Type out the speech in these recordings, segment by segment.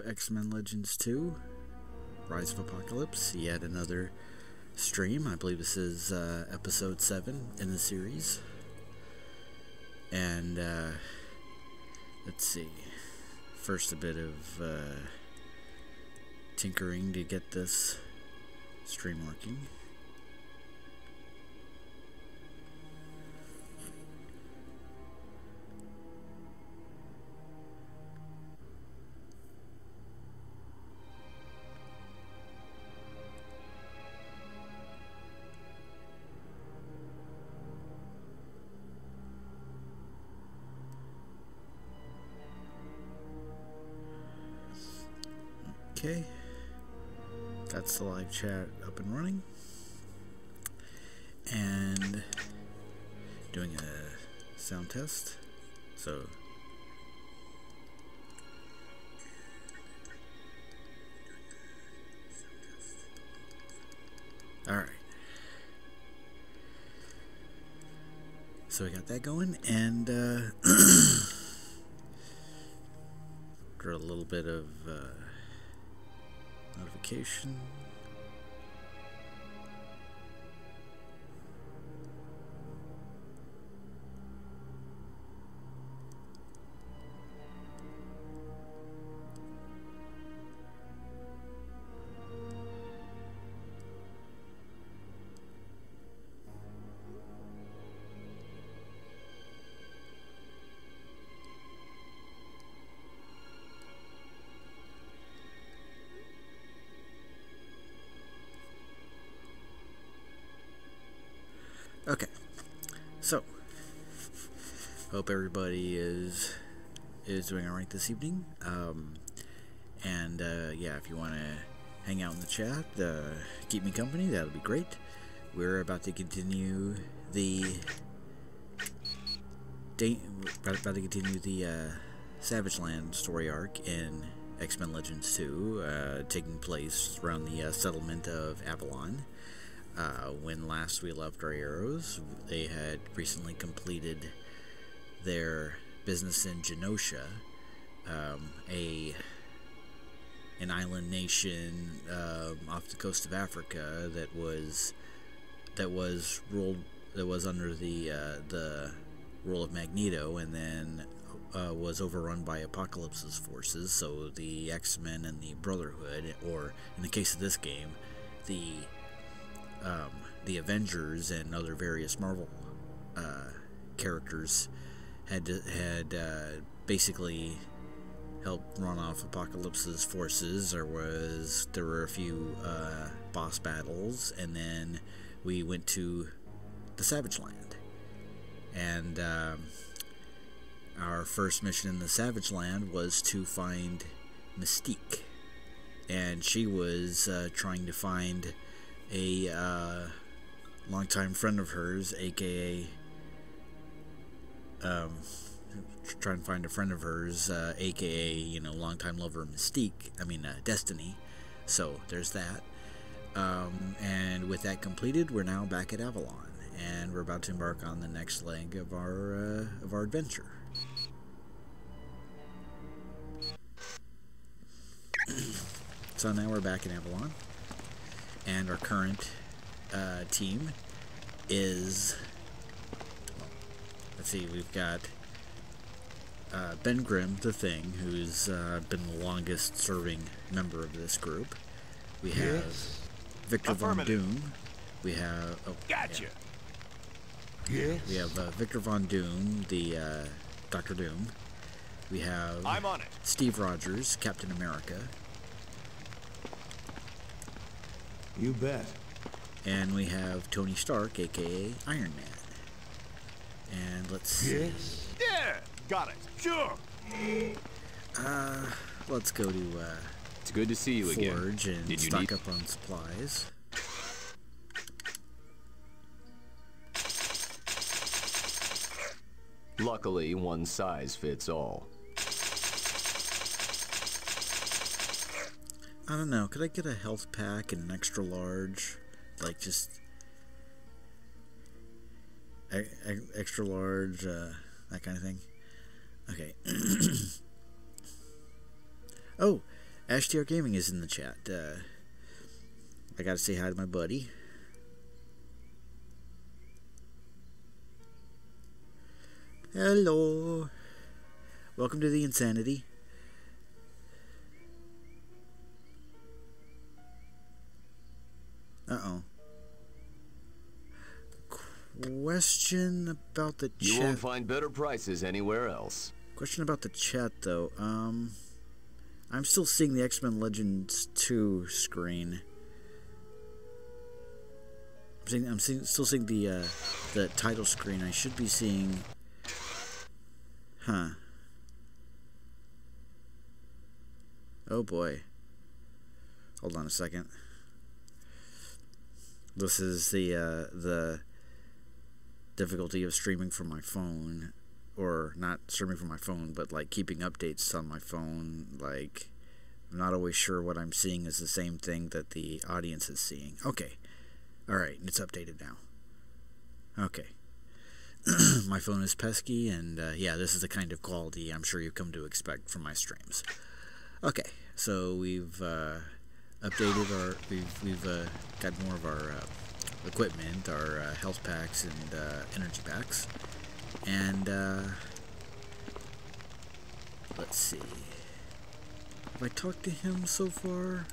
X-Men Legends 2, Rise of Apocalypse, yet another stream. I believe this is episode 7 in the series. And let's see, first a bit of tinkering to get this stream working. Okay, that's the live chat up and running, and doing a sound test. So alright, so we got that going, and got a little bit of notification. Okay, so hope everybody is doing all right this evening. Yeah, if you want to hang out in the chat, keep me company, that'll be great. We're about to continue the Savage Land story arc in X-Men Legends 2, taking place around the settlement of Avalon. When last we left our heroes, they had recently completed their business in Genosha, an island nation off the coast of Africa that was under the rule of Magneto, and then was overrun by Apocalypse's forces. So the X-Men and the Brotherhood, or in the case of this game, the Avengers and other various Marvel characters had basically helped run off Apocalypse's forces. There were a few boss battles, and then we went to the Savage Land. And our first mission in the Savage Land was to find Mystique, and she was trying to find a longtime friend of hers, aka longtime lover of Mystique. Destiny. So there's that. And with that completed, we're now back at Avalon, and we're about to embark on the next leg of our adventure. So now we're back in Avalon. And our current team is, let's see, we've got Ben Grimm, the Thing, who's been the longest serving member of this group. We have Victor Von Doom. We have, Gotcha. Yeah. We have Victor Von Doom, the Dr. Doom. We have I'm on it. Steve Rogers, Captain America. You bet. And we have Tony Stark, aka Iron Man. And let's see. Yes. Yeah, got it. Sure. Let's go to it's good to see you again. Forge and stock up on supplies. Luckily, one size fits all. I don't know, could I get a health pack and an extra large? Like, just extra large, that kind of thing. Okay. Oh, AshTR Gaming is in the chat. I gotta say hi to my buddy. Hello. Welcome to the Insanity. Uh-oh. Question about the chat. You won't find better prices anywhere else. Question about the chat, though. I'm still seeing the X-Men Legends 2 screen. Still seeing the title screen. I should be seeing... Huh. Oh boy. Hold on a second. This is the difficulty of streaming from my phone, or not streaming from my phone, but like keeping updates on my phone. Like, I'm not always sure what I'm seeing is the same thing that the audience is seeing. Okay. Alright, it's updated now. Okay. My phone is pesky, and yeah, this is the kind of quality I'm sure you've come to expect from my streams. Okay, so we've updated our, we've got more of our equipment, our health packs and energy packs, and let's see. Have I talked to him so far?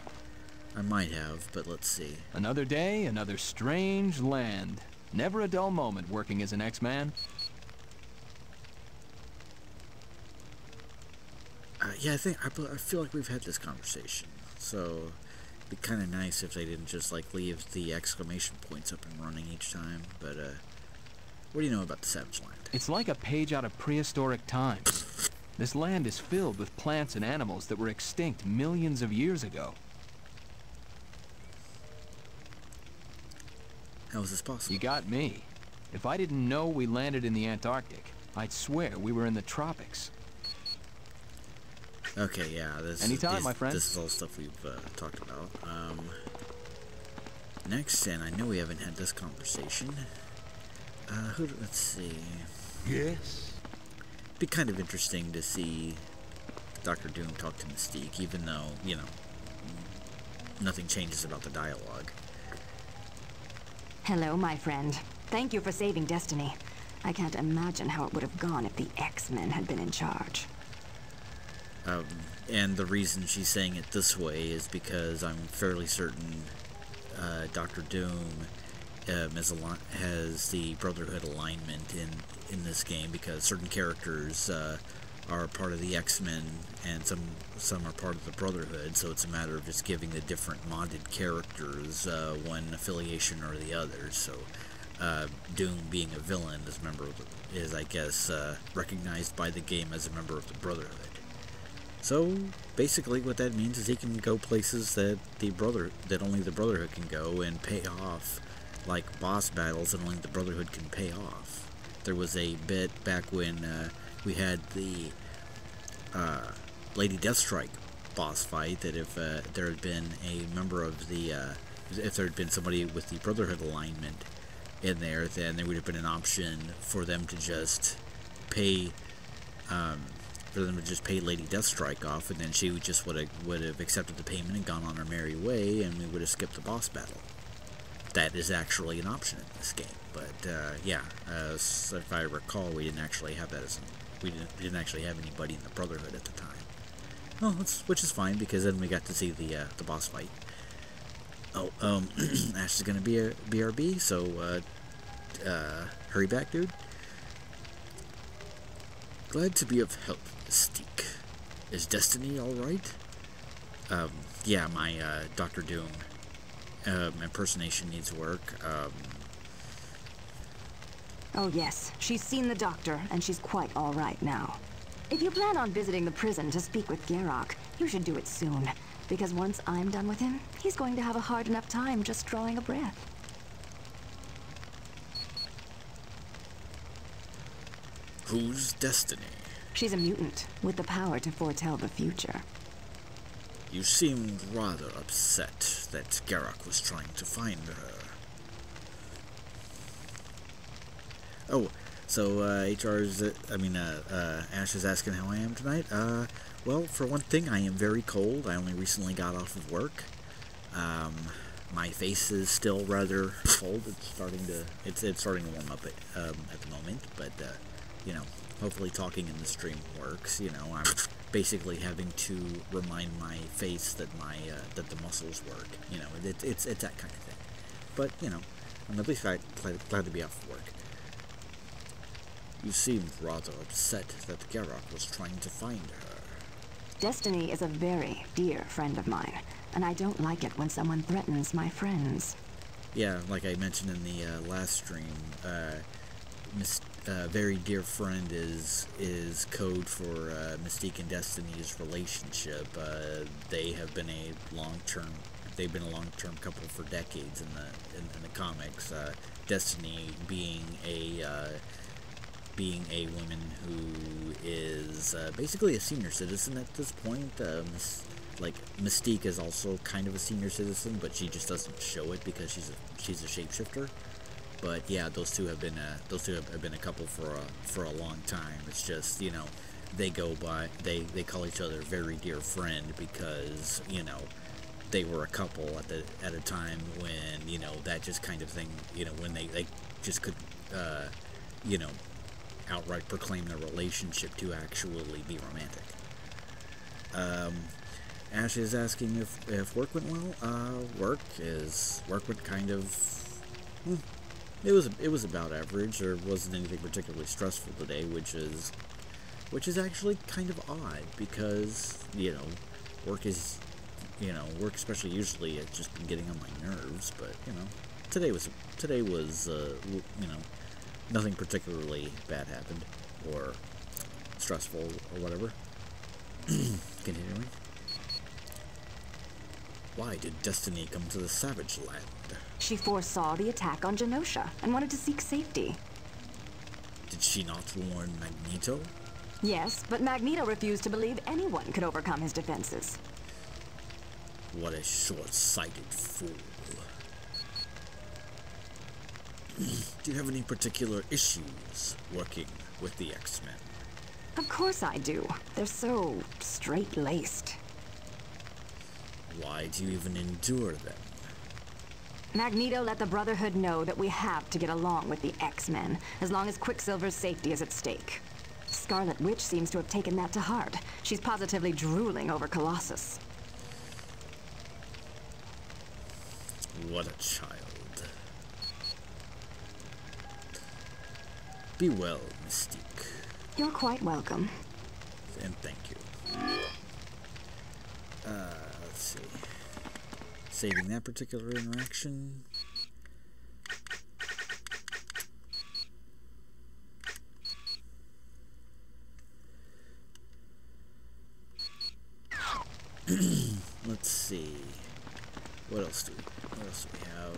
I might have, but let's see. Another day, another strange land. Never a dull moment working as an X-Man. Yeah, I feel like we've had this conversation. So, it'd be kind of nice if they didn't just like leave the exclamation points up and running each time. But what do you know about the Savage Land? It's like a page out of prehistoric times. This land is filled with plants and animals that were extinct millions of years ago. How is this possible? You got me. If I didn't know we landed in the Antarctic, I'd swear we were in the tropics. Okay, yeah. Anytime, my friend. This is all stuff we've talked about. Next, and I know we haven't had this conversation. Let's see. Yes? It'd be kind of interesting to see Dr. Doom talk to Mystique, even though, you know, nothing changes about the dialogue. Hello, my friend. Thank you for saving Destiny. I can't imagine how it would have gone if the X-Men had been in charge. And the reason she's saying it this way is because I'm fairly certain Dr. Doom has the Brotherhood alignment in this game, because certain characters are part of the X-Men and some are part of the Brotherhood, so it's a matter of just giving the different modded characters one affiliation or the other. So Doom being a villain is I guess recognized by the game as a member of the Brotherhood. So basically what that means is he can go places that only the Brotherhood can go, and pay off like boss battles that only the Brotherhood can pay off. There was a bit back when we had the Lady Deathstrike boss fight that if there had been a member of the if there had been somebody with the Brotherhood alignment in there, then there would have been an option for them to just pay Lady Deathstrike off, and then she would have accepted the payment and gone on her merry way, and we would have skipped the boss battle. That is actually an option in this game, but yeah, if I recall, we didn't actually have that we didn't actually have anybody in the Brotherhood at the time. Well, which is fine, because then we got to see the boss fight. Oh, Ash is gonna be a BRB, so hurry back, dude. Glad to be of help, Mystique. Is Destiny alright? Yeah, my Dr. Doom impersonation needs work. Oh yes, she's seen the doctor, and she's quite all right now. If you plan on visiting the prison to speak with Garrock, you should do it soon, because once I'm done with him, he's going to have a hard enough time just drawing a breath. Who's Destiny? She's a mutant, with the power to foretell the future. You seemed rather upset that Garrock was trying to find her. Oh, So, Ash is asking how I am tonight. Well, for one thing, I am very cold. I only recently got off of work. My face is still rather cold. It's starting to warm up at the moment, but, hopefully talking in the stream works. I'm basically having to remind my face that that the muscles work. It's that kind of thing. But, I'm at least glad to be off of work. You seemed rather upset that Garrock was trying to find her. Destiny is a very dear friend of mine, and I don't like it when someone threatens my friends. Yeah, like I mentioned in the last stream, very dear friend is code for Mystique and Destiny's relationship. They've been a long-term couple for decades in the comics. Destiny being a woman who is basically a senior citizen at this point. Mystique is also kind of a senior citizen, but she just doesn't show it because she's a shapeshifter. But yeah, those two have been a couple for a long time. It's just, they call each other very dear friend because they were a couple at a time when that just kind of thing, when they just could outright proclaim their relationship to actually be romantic. Ash is asking if work went well. Work went kind of. It was about average. There wasn't anything particularly stressful today, which is actually kind of odd because work is work, especially usually, it's just been getting on my nerves. But today was nothing particularly bad happened or stressful or whatever. Continuing. Why did Destiny come to the Savage Land? She foresaw the attack on Genosha and wanted to seek safety. Did she not warn Magneto? Yes, but Magneto refused to believe anyone could overcome his defenses. What a short-sighted fool. Do you have any particular issues working with the X-Men? Of course I do. They're so straight-laced. Why do you even endure them? Magneto let the Brotherhood know that we have to get along with the X-Men, as long as Quicksilver's safety is at stake. Scarlet Witch seems to have taken that to heart. She's positively drooling over Colossus. What a child. Be well, Mystique. You're quite welcome. And thank you. Let's see. Saving that particular interaction. Let's see. What else do we have?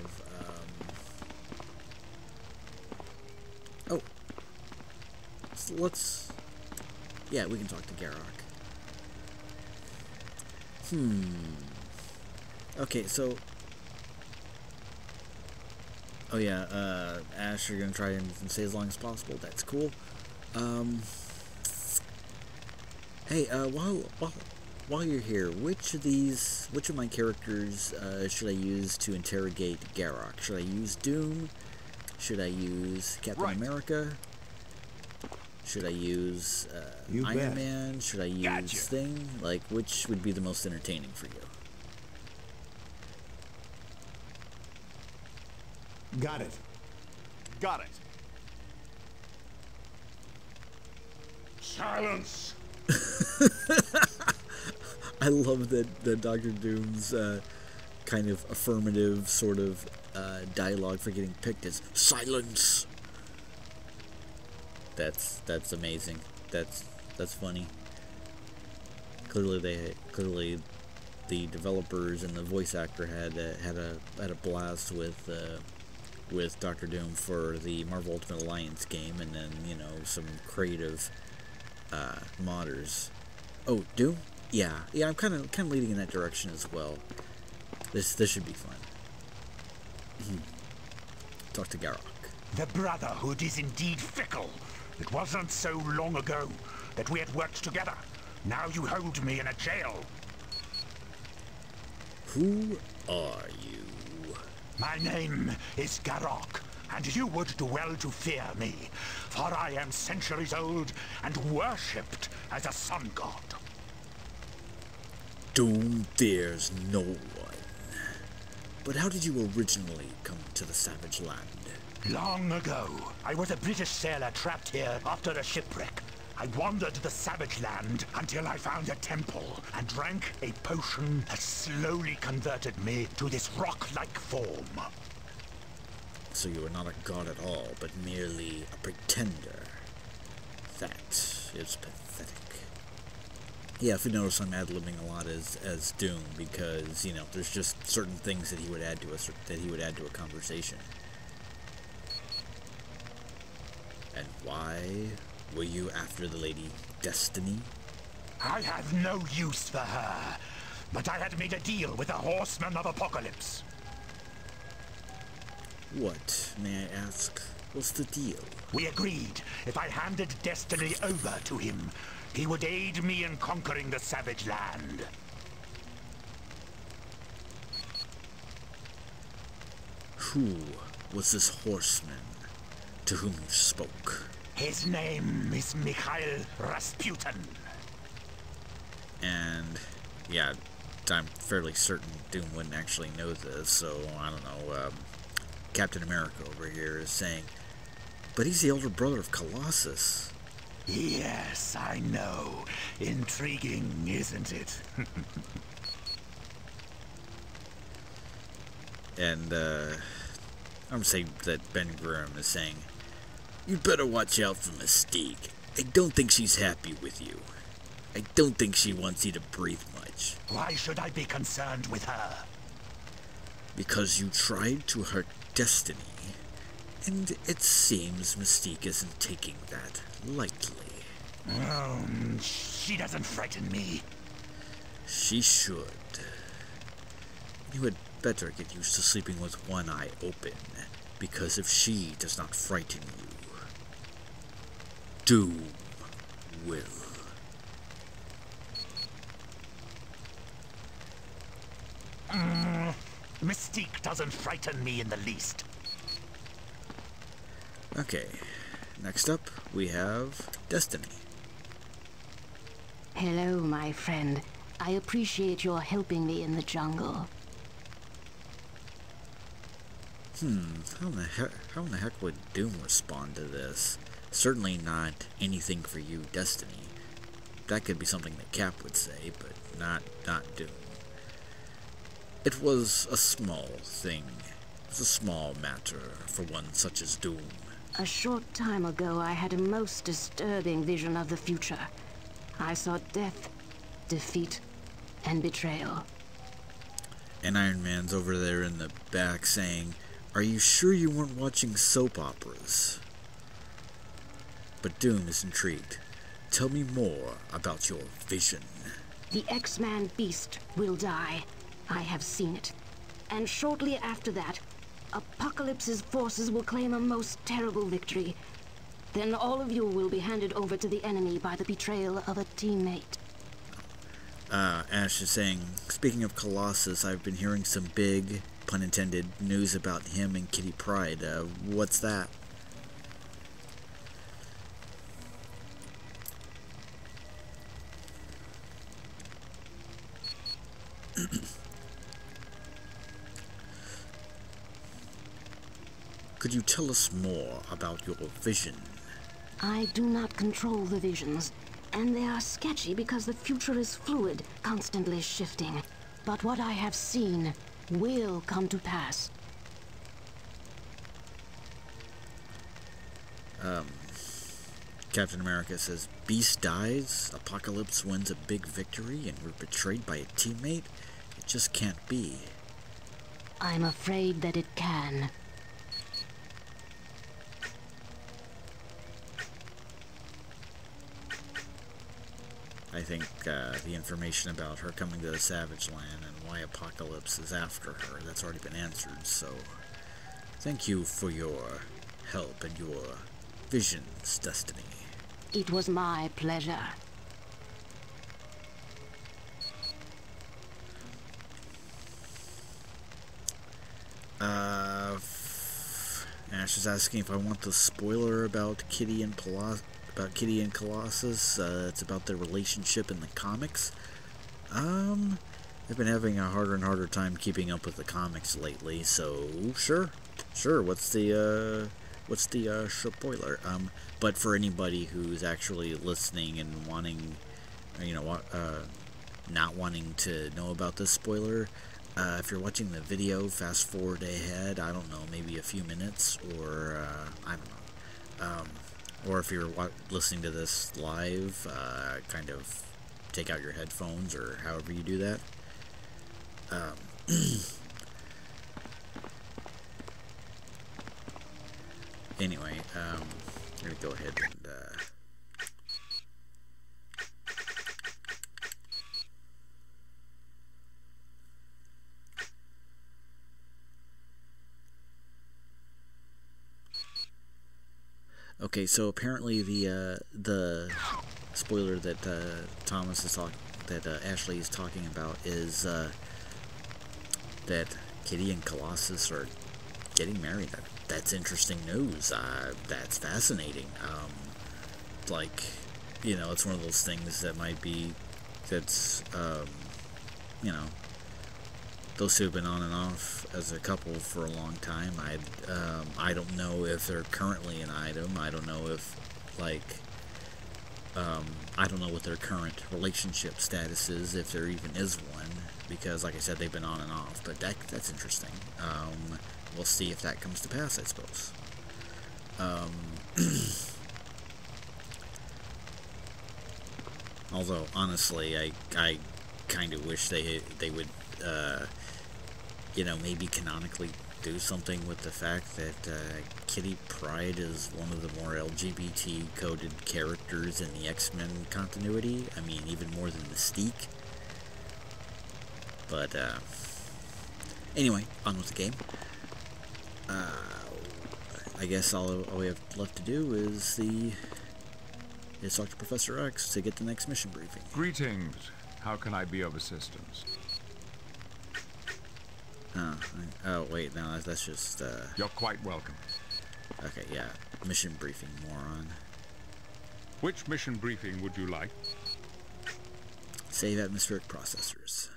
Oh. Let's... Yeah, we can talk to Garrock. Okay, so... Oh yeah, Ash, you're gonna try and stay as long as possible. That's cool. Hey, while you're here, which of my characters should I use to interrogate Garrock? Should I use Doom? Should I use Captain America? Should I use Iron Man? Should I use Thing? Like, which would be the most entertaining for you? Got it. Got it. Silence! I love that Dr. Doom's kind of affirmative sort of dialogue for getting picked is silence. That's amazing. That's funny. Clearly the developers and the voice actor had a blast with Dr. Doom for the Marvel Ultimate Alliance game, and then some creative modders. Oh, Doom? Yeah, I'm kind of leading in that direction as well. This should be fun. Talk to Garrock. The Brotherhood is indeed fickle. It wasn't so long ago that we had worked together. Now you hold me in a jail. Who are you? My name is Garok, and you would do well to fear me, for I am centuries old and worshipped as a sun god. Doom fears no one. But how did you originally come to the Savage Land? Long ago, I was a British sailor trapped here after a shipwreck. I wandered the Savage Land until I found a temple and drank a potion that slowly converted me to this rock-like form. So you are not a god at all, but merely a pretender. That is pathetic. Yeah, if you notice, I'm ad-libbing a lot as Doom because, you know, there's just certain things that he would add to a conversation. And why were you after the Lady Destiny? I have no use for her, but I had made a deal with the Horseman of Apocalypse. What, may I ask, was the deal? We agreed if I handed Destiny over to him, he would aid me in conquering the Savage Land. Who was this horseman to whom you spoke? His name is Mikhail Rasputin. And, yeah, I'm fairly certain Doom wouldn't actually know this, so, I don't know, Captain America over here is saying, but he's the elder brother of Colossus. Yes, I know. Intriguing, isn't it? And, I'm gonna say that Ben Grimm is saying, you'd better watch out for Mystique. I don't think she's happy with you. I don't think she wants you to breathe much. Why should I be concerned with her? Because you tried to hurt Destiny, and it seems Mystique isn't taking that lightly. She doesn't frighten me. She should. You had better get used to sleeping with one eye open, because if she does not frighten you, Doom will. Mystique doesn't frighten me in the least. Okay, next up we have Destiny. Hello, my friend. I appreciate your helping me in the jungle. How in the heck would Doom respond to this? Certainly not anything for you, Destiny. That could be something that Cap would say, but not Doom. It was a small thing. It was a small matter for one such as Doom. A short time ago, I had a most disturbing vision of the future. I saw death, defeat, and betrayal. And Iron Man's over there in the back saying, are you sure you weren't watching soap operas? But Doom is intrigued. Tell me more about your vision. The X-Man beast will die. I have seen it. And shortly after that, Apocalypse's forces will claim a most terrible victory. Then all of you will be handed over to the enemy by the betrayal of a teammate. Ash is saying, speaking of Colossus, I've been hearing some big, pun intended, news about him and Kitty Pryde. What's that? Could you tell us more about your vision? I do not control the visions, and they are sketchy because the future is fluid, constantly shifting. But what I have seen will come to pass. Captain America says, Beast dies, Apocalypse wins a big victory, and we're betrayed by a teammate? It just can't be. I'm afraid that it can. I think the information about her coming to the Savage Land and why Apocalypse is after her, that's already been answered, so thank you for your help in your vision's destiny. It was my pleasure. Ash is asking if I want the spoiler about Kitty and Colossus. It's about their relationship in the comics. I've been having a harder and harder time keeping up with the comics lately, so sure. What's the spoiler? But for anybody who's actually listening and wanting, not wanting to know about this spoiler, if you're watching the video, fast forward ahead, I don't know, maybe a few minutes, or I don't know. Or if you're listening to this live, kind of take out your headphones or however you do that. Anyway, I'm gonna go ahead and okay, so apparently the spoiler that Ashley is talking about is that Kitty and Colossus are getting married. That's interesting news. That's fascinating. It's one of those things that might be, those who have been on and off as a couple for a long time. I don't know if they're currently an item. I don't know if, I don't know what their current relationship status is, if there even is one, because, like I said, they've been on and off. But that's interesting. We'll see if that comes to pass, I suppose. Although, honestly, I kind of wish they would, maybe canonically do something with the fact that Kitty Pryde is one of the more LGBT-coded characters in the X-Men continuity. I mean, even more than Mystique. But, anyway, on with the game. I guess all we have left to do is talk to Professor X to get the next mission briefing. Greetings. How can I be of assistance? Oh, wait, no, that's just, You're quite welcome. Okay, yeah. Mission briefing, moron. Which mission briefing would you like? Save atmospheric processors.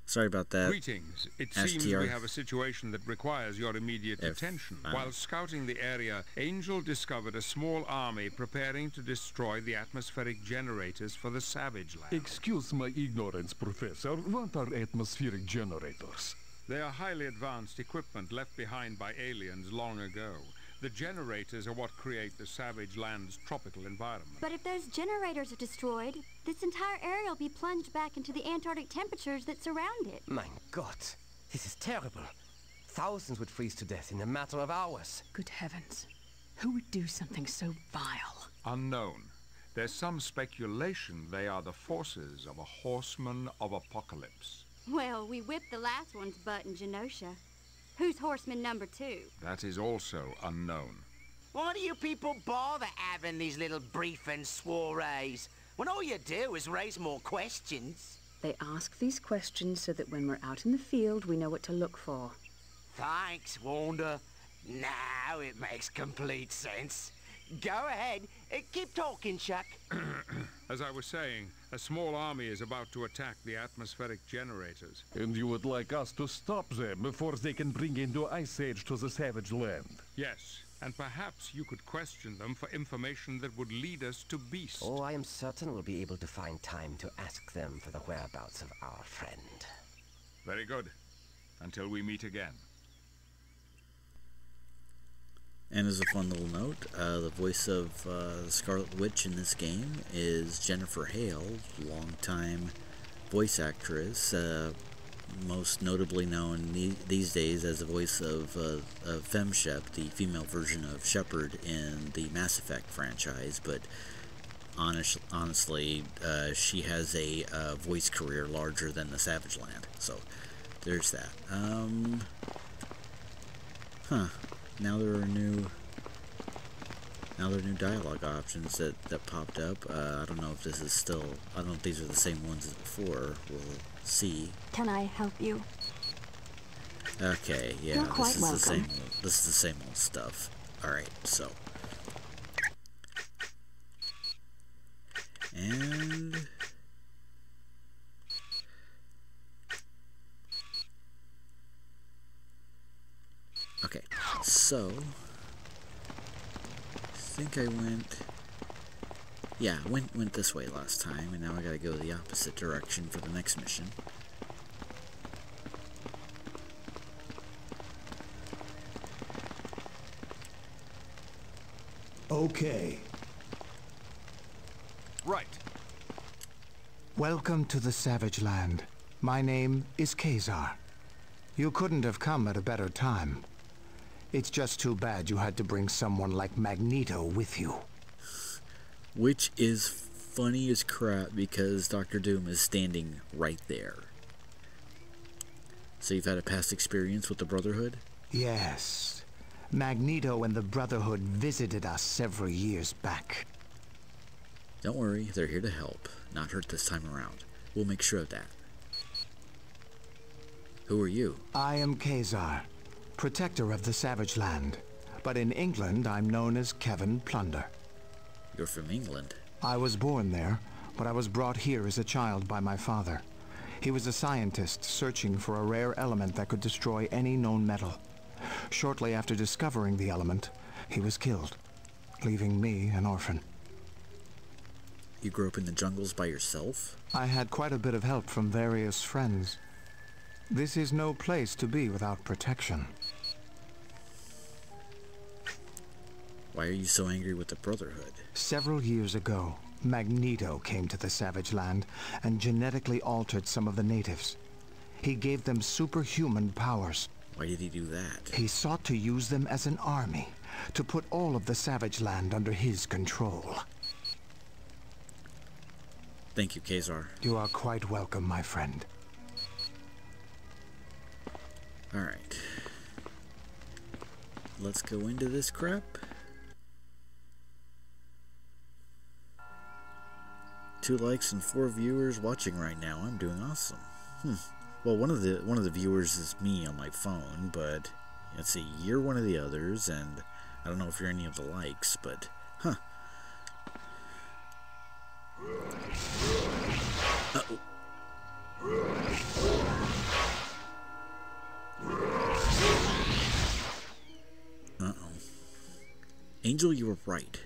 Sorry about that. Greetings. It seems we have a situation that requires your immediate attention. While scouting the area, Angel discovered a small army preparing to destroy the atmospheric generators for the Savage Land. Excuse my ignorance, Professor. What are atmospheric generators? They are highly advanced equipment left behind by aliens long ago. The generators are what create the Savage Land's tropical environment. But if those generators are destroyed, this entire area will be plunged back into the Antarctic temperatures that surround it. My God, this is terrible. Thousands would freeze to death in a matter of hours. Good heavens. Who would do something so vile? Unknown. There's some speculation they are the forces of a horseman of apocalypse. Well, we whipped the last one's butt in Genosha. Who's horseman number 2? That is also unknown. Why do you people bother having these little briefing soirees when all you do is raise more questions? They ask these questions so that when we're out in the field, we know what to look for. Thanks, Wanda. Now it makes complete sense. Go ahead. Keep talking, Chuck. As I was saying, a small army is about to attack the atmospheric generators. And you would like us to stop them before they can bring into Ice Age to the Savage Land? Yes, and perhaps you could question them for information that would lead us to Beast. Oh, I am certain we'll be able to find time to ask them for the whereabouts of our friend. Very good. Until we meet again. And as a fun little note, the voice of the Scarlet Witch in this game is Jennifer Hale, longtime voice actress, most notably known these days as the voice of FemShep, the female version of Shepard in the Mass Effect franchise. But honestly, she has a voice career larger than the Savage Land. So there's that. Huh. Now there are new dialogue options that popped up. I don't know if this is still, I don't know if these are the same ones as before. We'll see. Can I help you? Okay, yeah, You're quite welcome. This is the same old stuff. Alright, so. And okay, so I think I went, yeah, went this way last time, and now I gotta go the opposite direction for the next mission. Okay. Right. Welcome to the Savage Land. My name is Kazar. You couldn't have come at a better time. It's just too bad you had to bring someone like Magneto with you. Which is funny as crap because Dr. Doom is standing right there. So you've had a past experience with the Brotherhood? Yes. Magneto and the Brotherhood visited us several years back. Don't worry, they're here to help, not hurt this time around. We'll make sure of that. Who are you? I am Kazar, protector of the Savage Land. But in England, I'm known as Kevin Plunder. You're from England? I was born there, but I was brought here as a child by my father. He was a scientist searching for a rare element that could destroy any known metal. Shortly after discovering the element, he was killed, leaving me an orphan. You grew up in the jungles by yourself? I had quite a bit of help from various friends. This is no place to be without protection. Why are you so angry with the Brotherhood? Several years ago, Magneto came to the Savage Land and genetically altered some of the natives. He gave them superhuman powers. Why did he do that? He sought to use them as an army, to put all of the Savage Land under his control. Thank you, Kazar. You are quite welcome, my friend. Alright. Let's go into this crap. 2 likes and 4 viewers watching right now. I'm doing awesome. Well, one of the viewers is me on my phone, but let's see, you're one of the others, and I don't know if you're any of the likes, but huh. Uh-oh. Angel, you were right.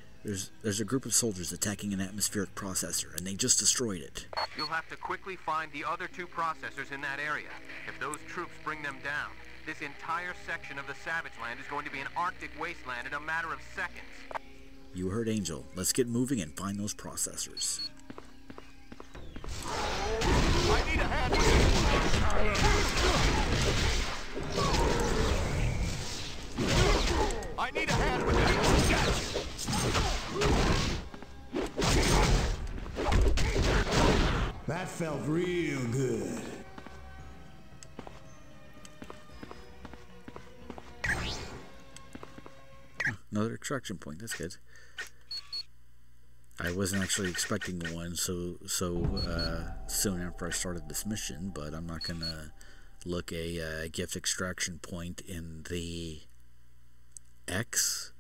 There's a group of soldiers attacking an atmospheric processor, and they just destroyed it. You'll have to quickly find the other 2 processors in that area. If those troops bring them down, this entire section of the Savage Land is going to be an Arctic wasteland in a matter of seconds. You heard Angel. Let's get moving and find those processors. I need a hand with it. I need a hand with it. That felt real good. Another extraction point. That's good. I wasn't actually expecting one so soon after I started this mission, but I'm not gonna look a gift extraction point in the X.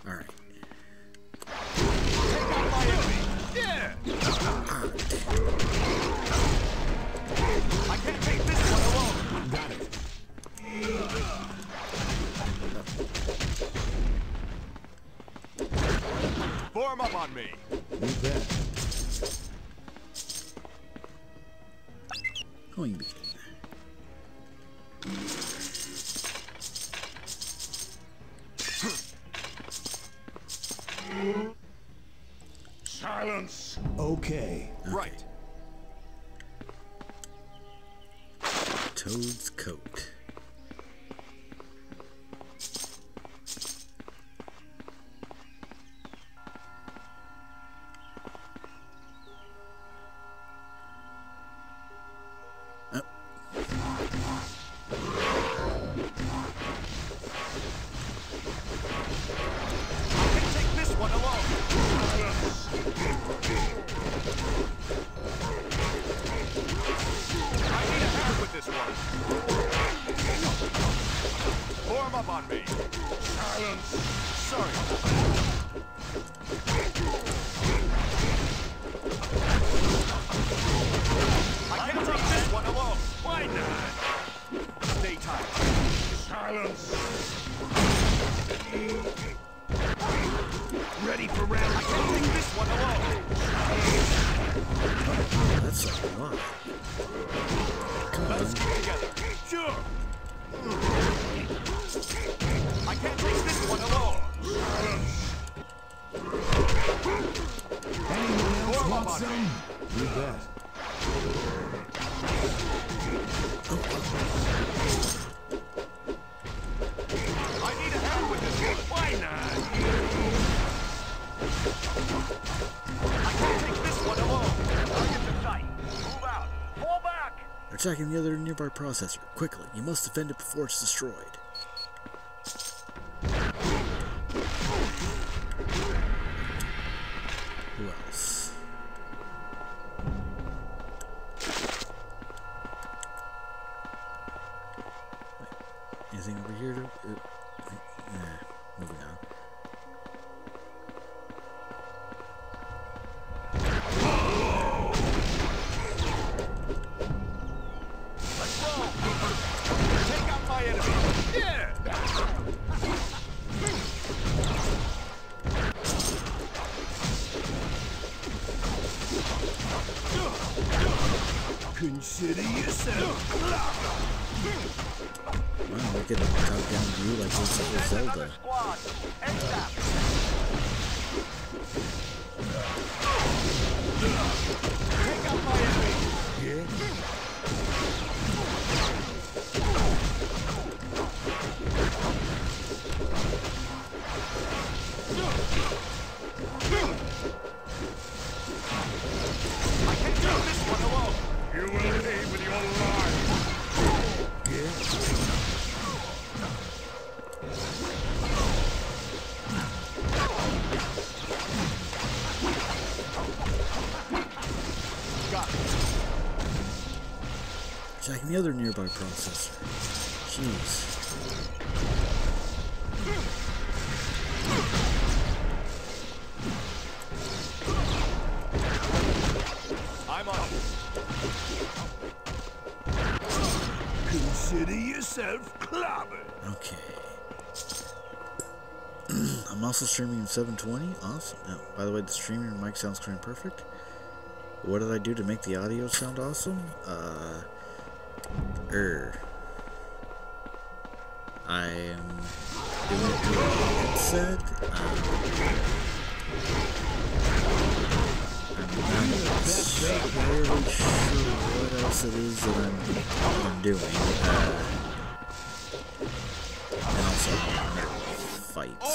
All right. Yeah. I can't take this one alone. Got it. Form up on me. You bet. Going beacon. Silence. Okay. Right. Toad's coat. need a hand with this one. Form up on me. Silence. Sorry. I can't take this one alone. Why not? Stay tight. Silence. Ready for round. I can't take this one alone. That's a lot. Let's keep together. Sure. I can't take this one alone. Anyone else want some? You bet. I need a hand with this one. Why not? I can't take this one alone. Target in sight. Move out. Fall back. They're attacking the other nearby processor. Quickly, you must defend it before it's destroyed. Who else? Wait, anything over here to... moving on. Let's roll. Take out my enemy. Yeah. Consider yourself. Wow, we get a top-down view like this with Zelda. Take out my enemy. Yeah. I can't do this one alone. You will pay with your life. Got it. Attacking the other nearby processor. Jeez. I'm on. Consider yourself clobbered. Okay. I'm also streaming in 720. Awesome. Now, by the way, the streaming mic sounds kind of perfect. What did I do to make the audio sound awesome? I am doing it through a headset. I'm not entirely sure what else it is that I'm doing. And also, fights.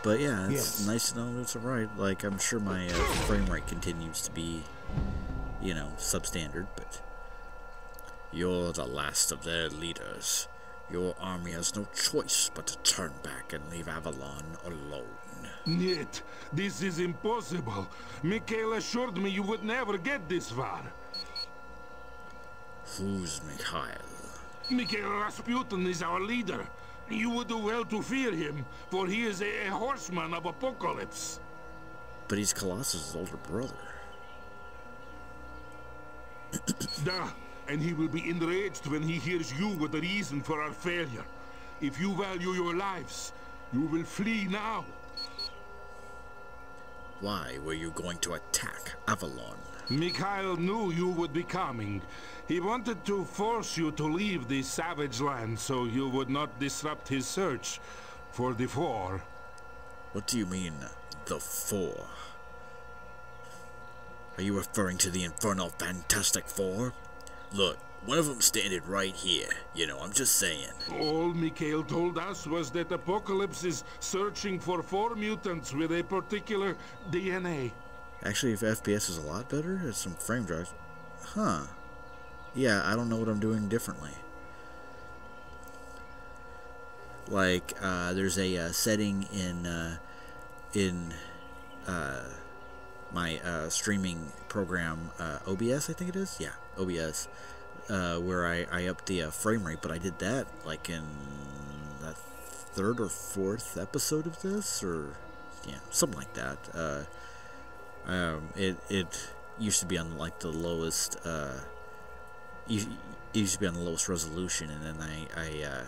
But yeah, it's nice to know it's alright. Like, I'm sure my frame rate continues to be, you know, substandard, but you're the last of their leaders. Your army has no choice but to turn back and leave Avalon alone. Niet, this is impossible. Mikhail assured me you would never get this far. Who's Mikhail? Mikhail Rasputin is our leader. You would do well to fear him, for he is a horseman of apocalypse. But he's Colossus' older brother. Duh, and he will be enraged when he hears you were the reason for our failure. If you value your lives, you will flee now. Why were you going to attack Avalon? Mikhail knew you would be coming. He wanted to force you to leave the Savage Land so you would not disrupt his search for the Four. What do you mean, the Four? Are you referring to the infernal Fantastic Four? Look, one of them standing right here. You know, I'm just saying. All Mikhail told us was that Apocalypse is searching for 4 mutants with a particular DNA. Actually, if FPS is a lot better, there's some frame drops. Huh. Yeah, I don't know what I'm doing differently. Like, there's a setting in in my streaming program, OBS, I think it is. Yeah, OBS, where I upped the frame rate, but I did that like in the 3rd or 4th episode of this, or yeah, something like that. It used to be on like the lowest. It used to be on the lowest resolution, and then I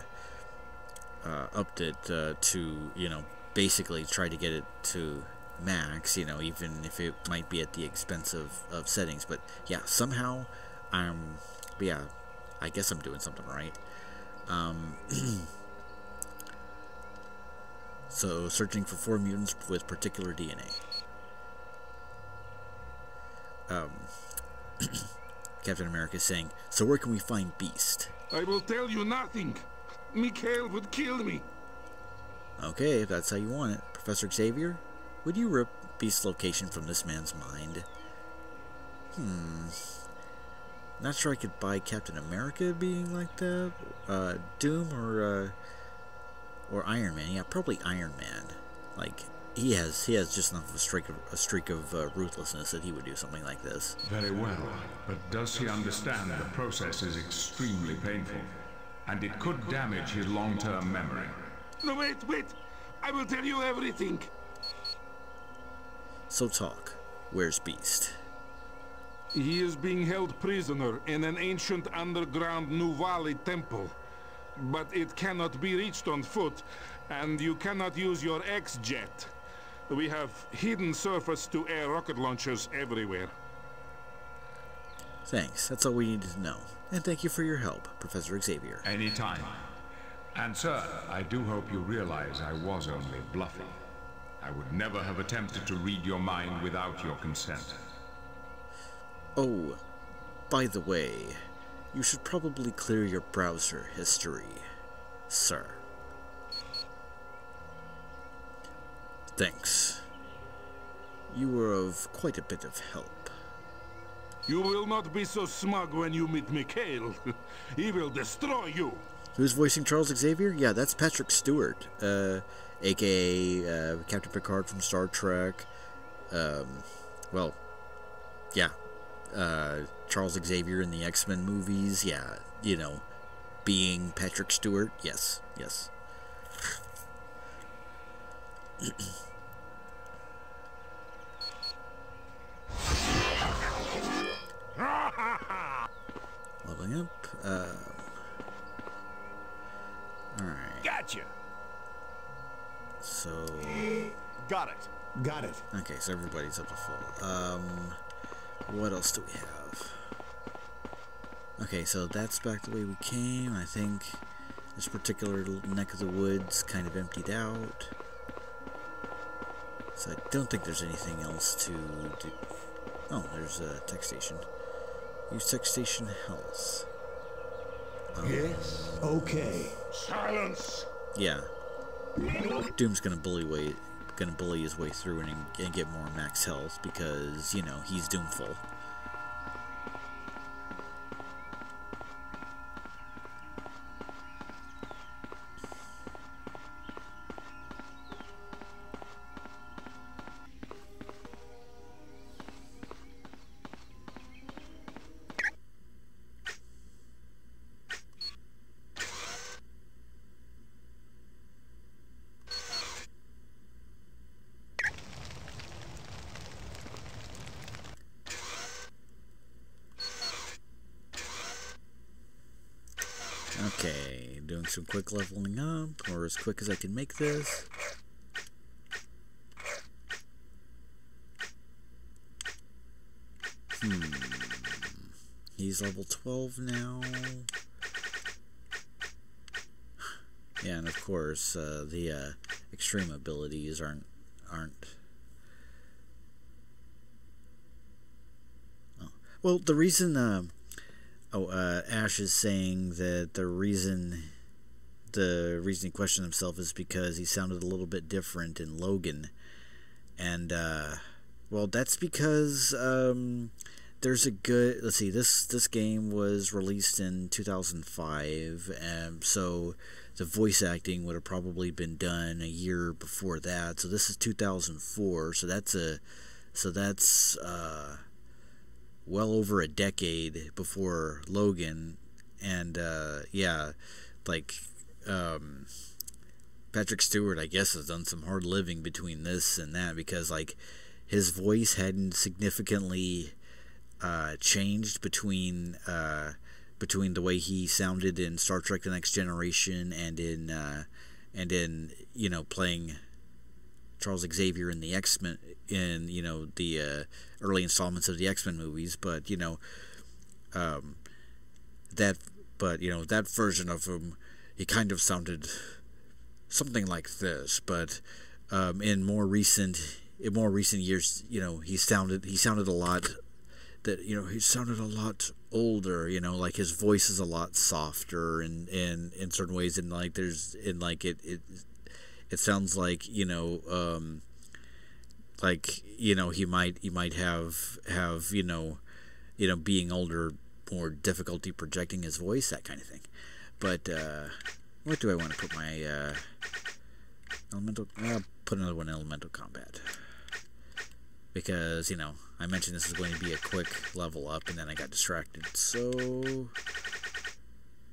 upped it to, you know, basically try to get it to max, you know, even if it might be at the expense of settings. But yeah, somehow yeah, I guess I'm doing something right. So searching for 4 mutants with particular DNA. Captain America is saying, so where can we find Beast? I will tell you nothing. Mikhail would kill me. Okay, if that's how you want it. Professor Xavier, would you rip Beast's location from this man's mind? Not sure I could buy Captain America being like that. Doom or Iron Man. Yeah, probably Iron Man. Like, he has just enough of a streak of ruthlessness that he would do something like this. Very well, but does he understand the process is extremely painful, and it could damage his long-term memory? No, wait! I will tell you everything. So talk. Where's Beast? He is being held prisoner in an ancient underground New Valley temple. But it cannot be reached on foot, and you cannot use your X-Jet. We have hidden surface-to-air rocket launchers everywhere. Thanks. That's all we needed to know. And thank you for your help, Professor Xavier. Anytime. And sir, I do hope you realize I was only bluffing. I would never have attempted to read your mind without your consent. Oh, by the way, you should probably clear your browser history, sir. Thanks. You were of quite a bit of help. You will not be so smug when you meet Mikhail. He will destroy you. Who's voicing Charles Xavier? Yeah, that's Patrick Stewart, aka Captain Picard from Star Trek. Well, yeah, Charles Xavier in the X-Men movies. Yeah, you know, being Patrick Stewart. Yes. Leveling up. Alright. Gotcha. So. Got it. Okay, so everybody's up to full. What else do we have? Okay, so that's back the way we came. I think this particular neck of the woods kind of emptied out. So I don't think there's anything else to do. Oh, there's a tech station. Use tech station health. Yes. Okay. Silence. Yeah. Doom's gonna bully his way through and get more max health because, you know, he's Doomful. Okay, doing some quick leveling up, or as quick as I can make this. He's level 12 now. Yeah, and of course, the extreme abilities aren't. Oh. Well, the reason. Ash is saying that the reason he questioned himself is because he sounded a little bit different in Logan, and well, that's because there's a good. Let's see, this game was released in 2005, and so the voice acting would have probably been done a year before that. So this is 2004. So that's well over a decade before Logan. And yeah, like Patrick Stewart, I guess, has done some hard living between this and that, because like his voice hadn't significantly changed between the way he sounded in Star Trek: The Next Generation and in you know, playing Charles Xavier in the X-Men, in, you know, the early installments of the X-Men movies. But you know, that version of him, he kind of sounded something like this. But in more recent years, you know, he sounded a lot older, you know, like his voice is a lot softer in certain ways, and like it sounds like, you know, like, you know, he might have you know, being older, more difficulty projecting his voice, that kind of thing. But what do I want to put my elemental? I'll put another one in elemental combat, because, you know, I mentioned this is going to be a quick level up, and then I got distracted, so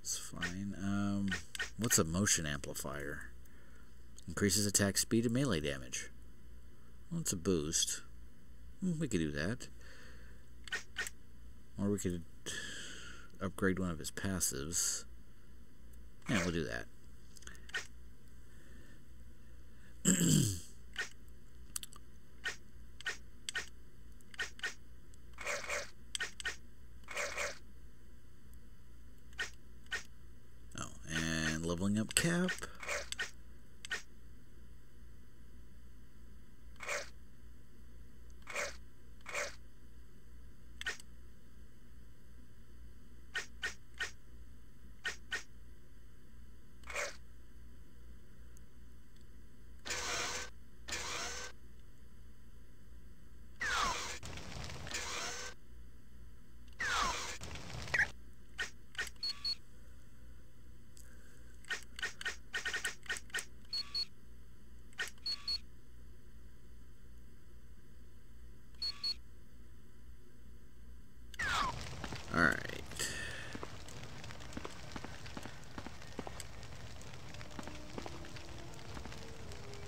it's fine. What's a motion amplifier? Increases attack speed and melee damage. Well, it's a boost. We could do that. Or we could upgrade one of his passives. Yeah, we'll do that. Oh, and leveling up Cap.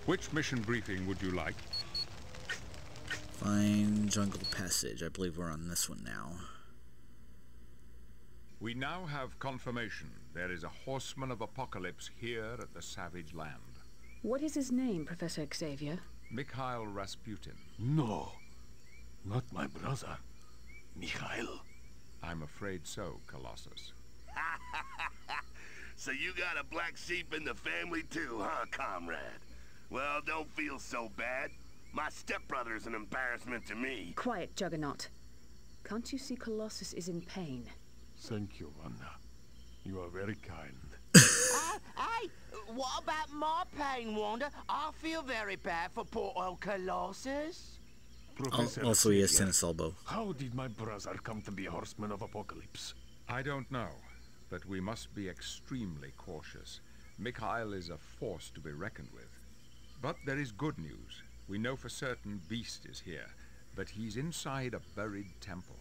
Which mission briefing would you like? Find Jungle Passage. I believe we're on this one now. We now have confirmation there is a horseman of apocalypse here at the Savage Land. What is his name, Professor Xavier? Mikhail Rasputin. No, not my brother, Mikhail. I'm afraid so, Colossus. So you got a black sheep in the family too, huh, comrade? Well, don't feel so bad. My stepbrother's an embarrassment to me. Quiet, Juggernaut. Can't you see Colossus is in pain? Thank you, Wanda. You are very kind. Hey, what about my pain, Wanda? I feel very bad for poor old Colossus. Also, he has tennis elbow. How did my brother come to be a horseman of apocalypse? I don't know, but we must be extremely cautious. Mikhail is a force to be reckoned with. But there is good news. We know for certain Beast is here, but he's inside a buried temple.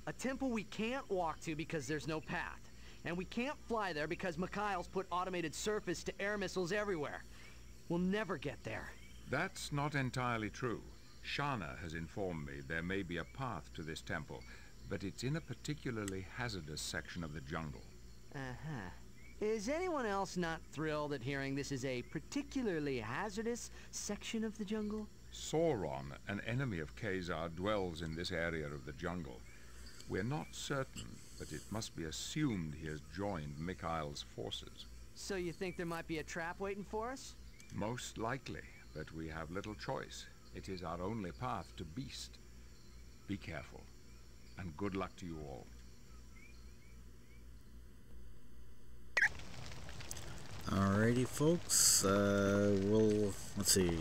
A temple we can't walk to because there's no path. And we can't fly there because Mikhail's put automated surface-to-air missiles everywhere. We'll never get there. That's not entirely true. Shana has informed me there may be a path to this temple, but it's in a particularly hazardous section of the jungle. Uh-huh. Is anyone else not thrilled at hearing this is a particularly hazardous section of the jungle? Sauron, an enemy of Khazar, dwells in this area of the jungle. We're not certain, but it must be assumed he has joined Mikhail's forces. So you think there might be a trap waiting for us? Most likely, but we have little choice. It is our only path to Beast. Be careful, and good luck to you all. Alrighty, folks. Let's see,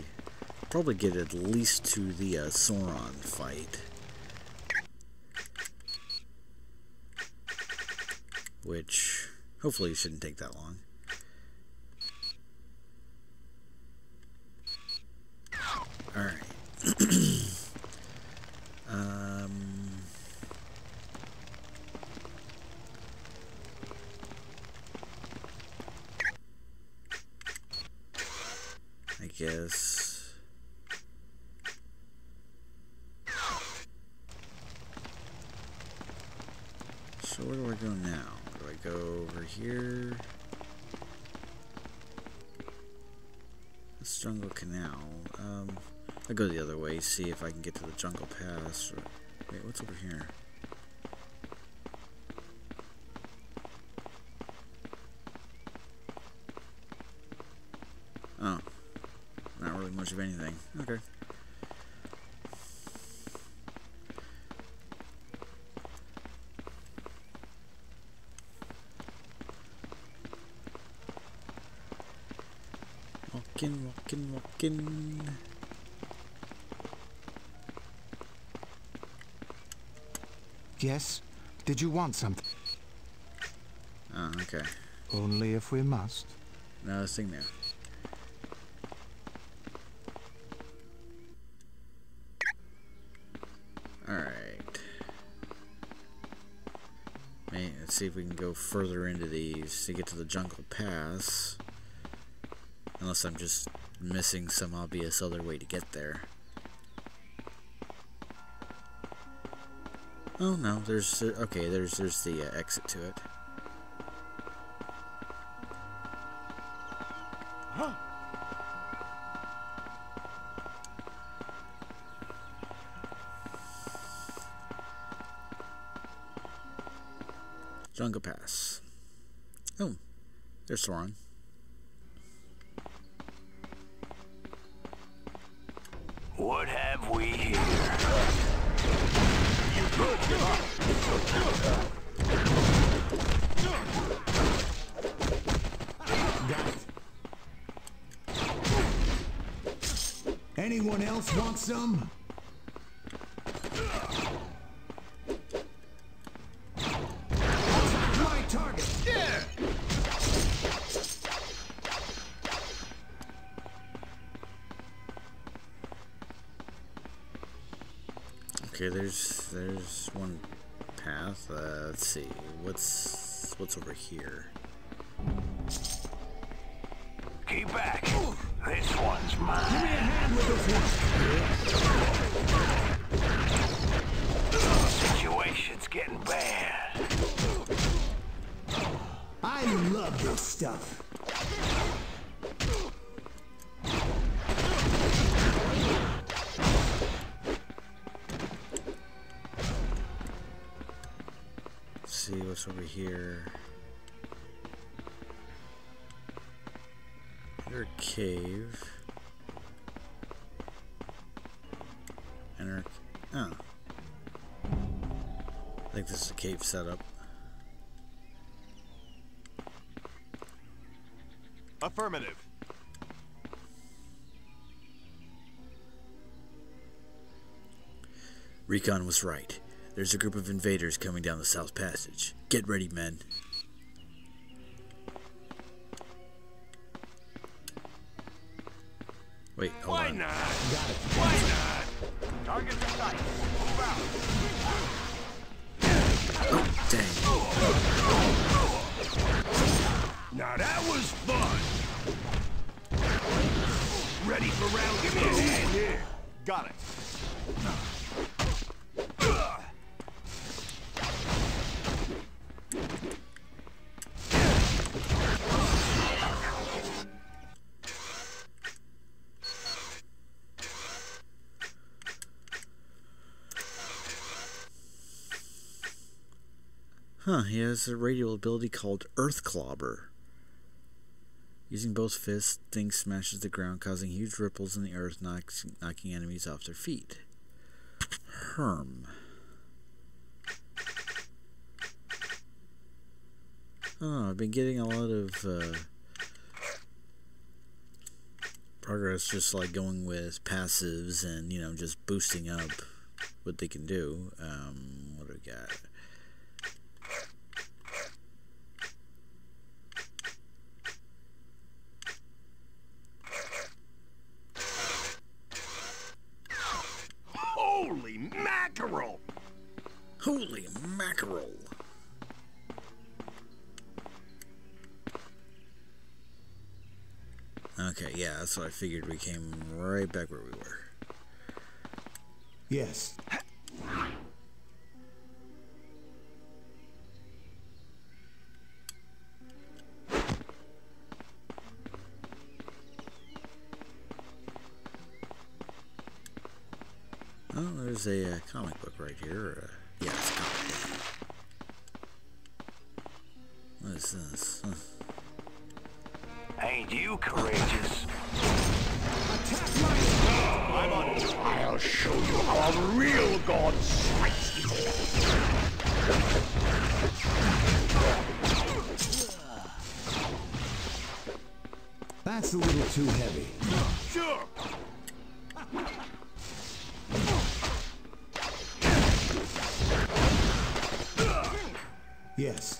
probably get at least to the Sauron fight, which hopefully shouldn't take that long. guess. So where do I go now? Do I go over here? This jungle canal. I'll go the other way, see if I can get to the jungle pass. Or, wait, what's over here? Oh, not really much of anything. Okay. Walking. Yes? Did you want something? Oh, okay. Only if we must. Nothing new. Alright. Let's see if we can go further into these to get to the jungle pass. Unless I'm just missing some obvious other way to get there. Oh no, there's okay, there's the exit to it. Huh. Jungle Pass. Oh, there's Sauron. What have we here? Got it. Anyone else want some? My target. Yeah. Okay, there's one path. Let's see, what's over here? Keep back. This one's mine. Give me a hand with this one. Situation's getting bad. I love this stuff. See what's over here. There's a cave. And oh. I think this is a cave setup. Affirmative. Recon was right. There's a group of invaders coming down the South Passage. Get ready, men. Wait, hold on. Why not? Got it. Why not? Target in sight. Move out. Oh, dang. Now that was fun. Ready for round? Give me a hand here. Got it. Huh, he has a radial ability called Earth Clobber. Using both fists, Thing smashes the ground, causing huge ripples in the earth, knocking enemies off their feet. Herm. Oh, I've been getting a lot of progress just like going with passives and, you know, just boosting up what they can do. What do we got? Holy mackerel! Holy mackerel! Okay, yeah, that's what I figured. We came right back where we were. Yes. Oh, there's a comic book right here. Yeah, it's a comic book. What is this? Huh. Ain't you courageous? I'm on it. I'll show you how a real god fights. That's a little too heavy. Sure. Yes.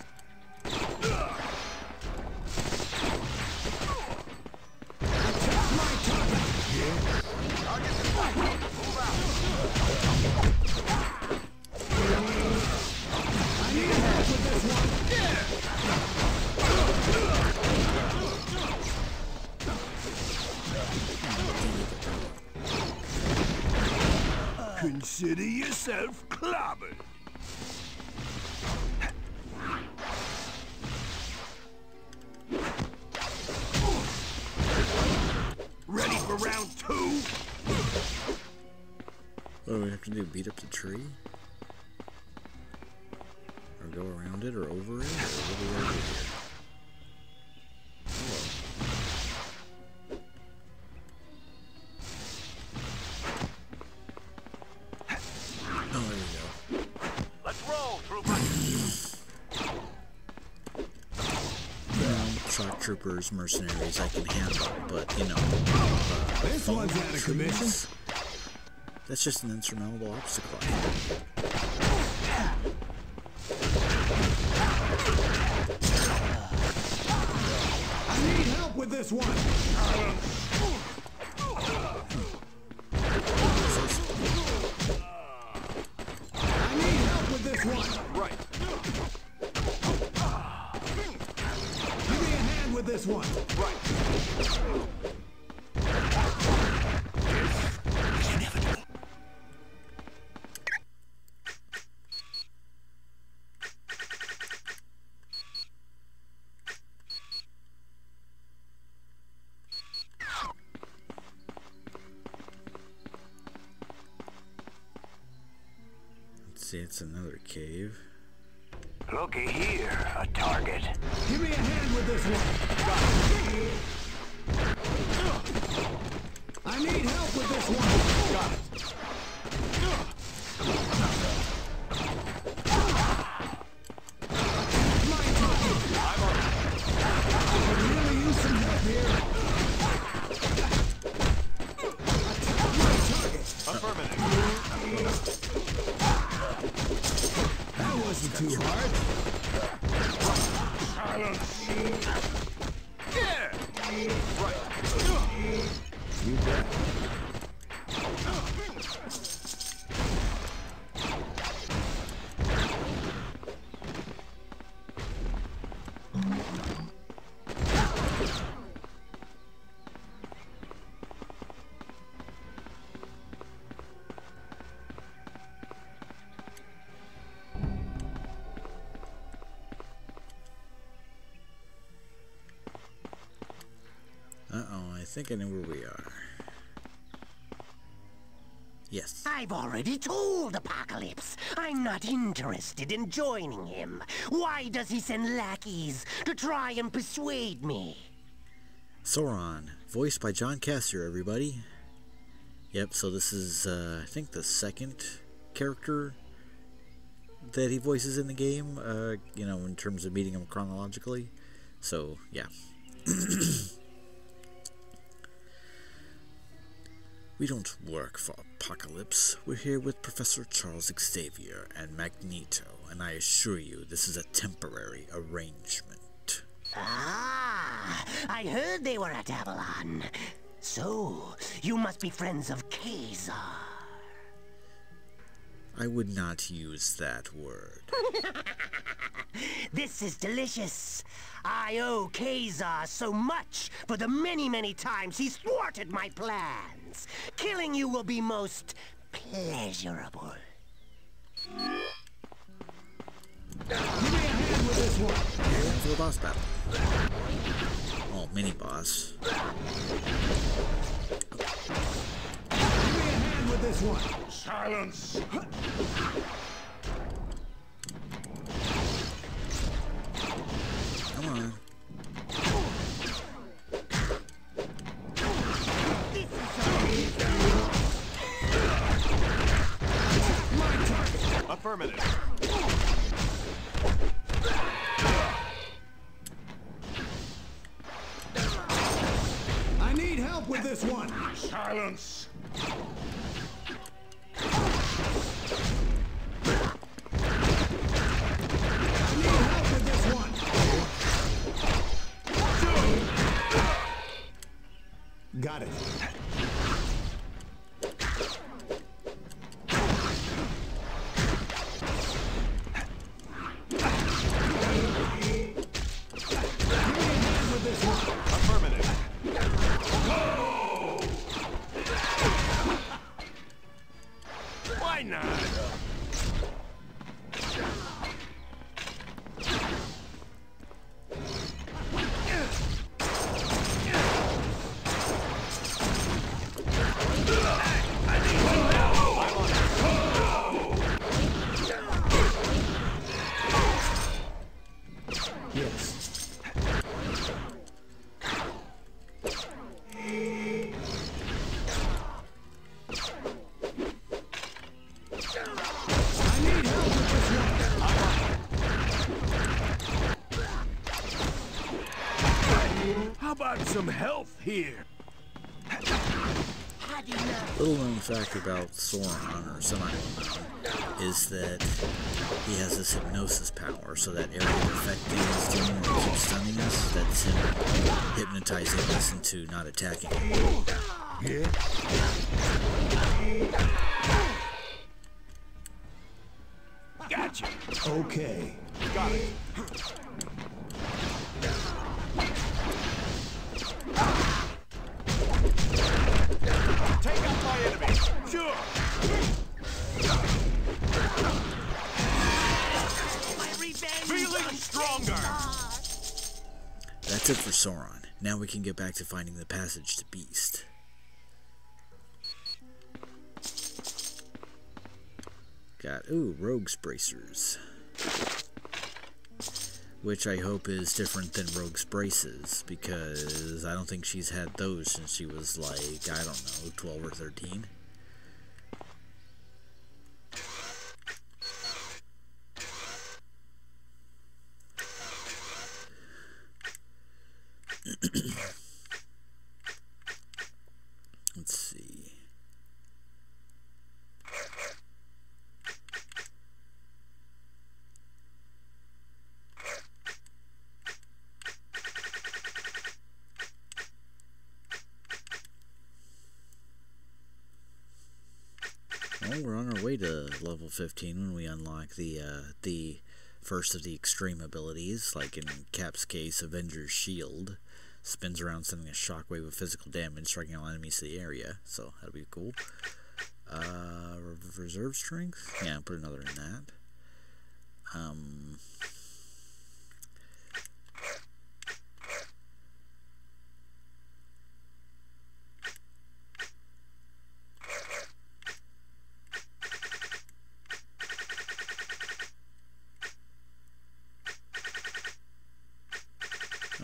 Consider yourself clobbered. Ready for round 2? What do we have to do? Beat up the tree? Or go around it or over it? Or what do we gotta do here? Troopers, mercenaries I can handle, but you know, this one's out of commission. That's just an insurmountable obstacle. I need help with this one. I need help with this one. Right. With this one. Right. It's inevitable. Let's see, it's another cave. Looky here, a target. Give me a hand with this one. I need help with this one. Got it. My target. I'm on it. I could really use some help here. My target. Affirmative. That wasn't too hard. Yeah. Right. You bet. I think I know where we are. Yes. I've already told Apocalypse I'm not interested in joining him. Why does he send lackeys to try and persuade me? Sauron, voiced by John Cassier, everybody. Yep, so this is, I think, the second character that he voices in the game, you know, in terms of meeting him chronologically. So, yeah. We don't work for Apocalypse. We're here with Professor Charles Xavier and Magneto, and I assure you this is a temporary arrangement. Ah, I heard they were at Avalon. So, you must be friends of Kazar. I would not use that word. This is delicious. I owe Kazar so much for the many, many times he's thwarted my plans. Killing you will be most pleasurable. Give me a hand with this one. Here's for the boss battle. Oh, mini boss. Give me a hand with this one. Silence. Come on. Affirmative. I need help with this one. Silence. I need help with this one. Got it. Some health here. Little known fact about Sauron, or semi-known, is that he has this hypnosis power, so that area of effect he's doing when he keeps stunning us, that's him hypnotizing us into not attacking him. Yeah. Gotcha. Okay. Got it. Take out my enemy. Sure. My revenge. Feeling stronger. That's it for Sauron. Now we can get back to finding the passage to Beast. Got, ooh, Rogue's Bracers. Which I hope is different than Rogue's Braces, because I don't think she's had those since she was like, I don't know, 12 or 13. Let's see. Well, we're on our way to level 15 when we unlock the first of the extreme abilities, like in Cap's case, Avenger's Shield. Spins around sending a shockwave of physical damage, striking all enemies to the area, so that'll be cool. Reserve strength? Yeah, put another in that. I'll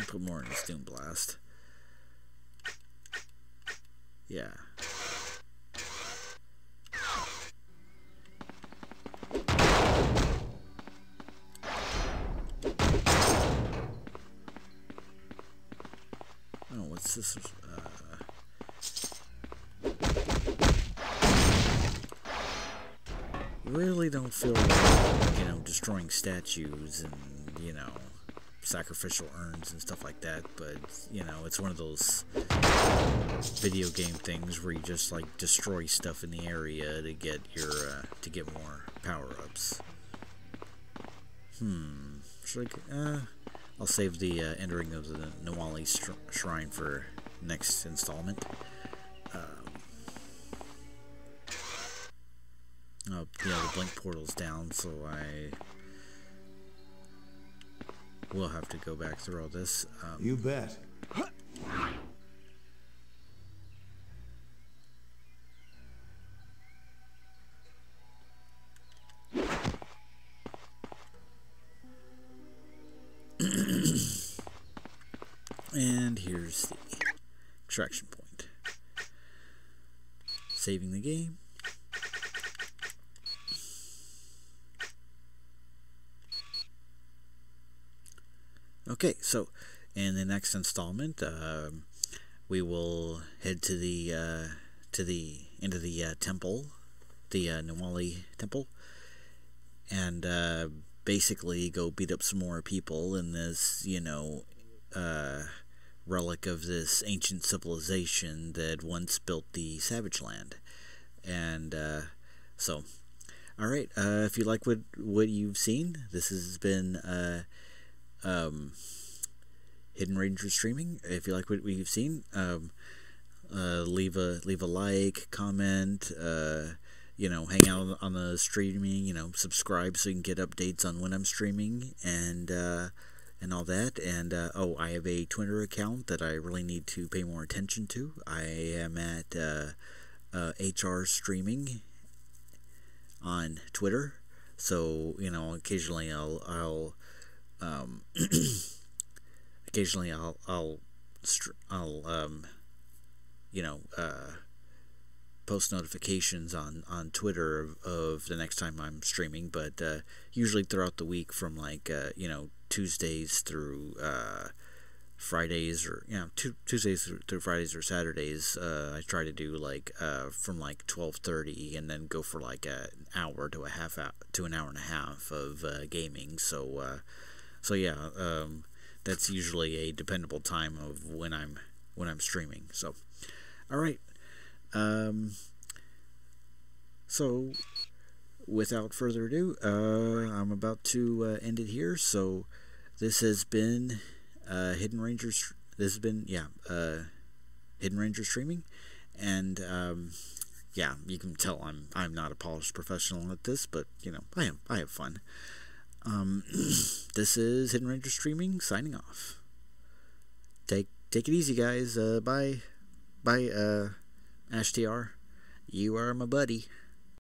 put more in this Doom Blast. Yeah. Oh, what's this? Really don't feel like, you know, destroying statues and, you know, sacrificial urns and stuff like that, but, you know, it's one of those video game things where you just, like, destroy stuff in the area to get your, to get more power-ups. Should I, I'll save the entering of the Nawali Shrine for next installment. Oh, yeah, the blink portal's down, so I will have to go back through all this. You bet. And here's the extraction point. Saving the game. Okay, so in the next installment, we will head to the end of the temple, the Nawali temple, and basically go beat up some more people in this, you know, relic of this ancient civilization that once built the Savage Land. And so, all right, if you like what you've seen, this has been Hidden Ranger Streaming. If you like what we've seen, leave a like, comment, you know, hang out on the streaming, you know, subscribe so you can get updates on when I'm streaming, and all that. And oh, I have a Twitter account that I really need to pay more attention to. I am at HR Streaming on Twitter, so you know, occasionally I'll you know, post notifications on Twitter of the next time I'm streaming, but usually throughout the week from like you know, Tuesdays through Fridays, or you know, Tuesdays through Fridays or Saturdays. I try to do like from like 12:30 and then go for like an hour to an hour and a half of gaming. So yeah, that's usually a dependable time of when I'm streaming. So, all right. So, without further ado, I'm about to end it here. So, this has been Hidden Ranger. This has been Hidden Ranger Streaming, and yeah, you can tell I'm not a polished professional at this, but you know, I have fun. This is Hidden Ranger Streaming signing off. Take it easy, guys. Bye, AshTR. You are my buddy.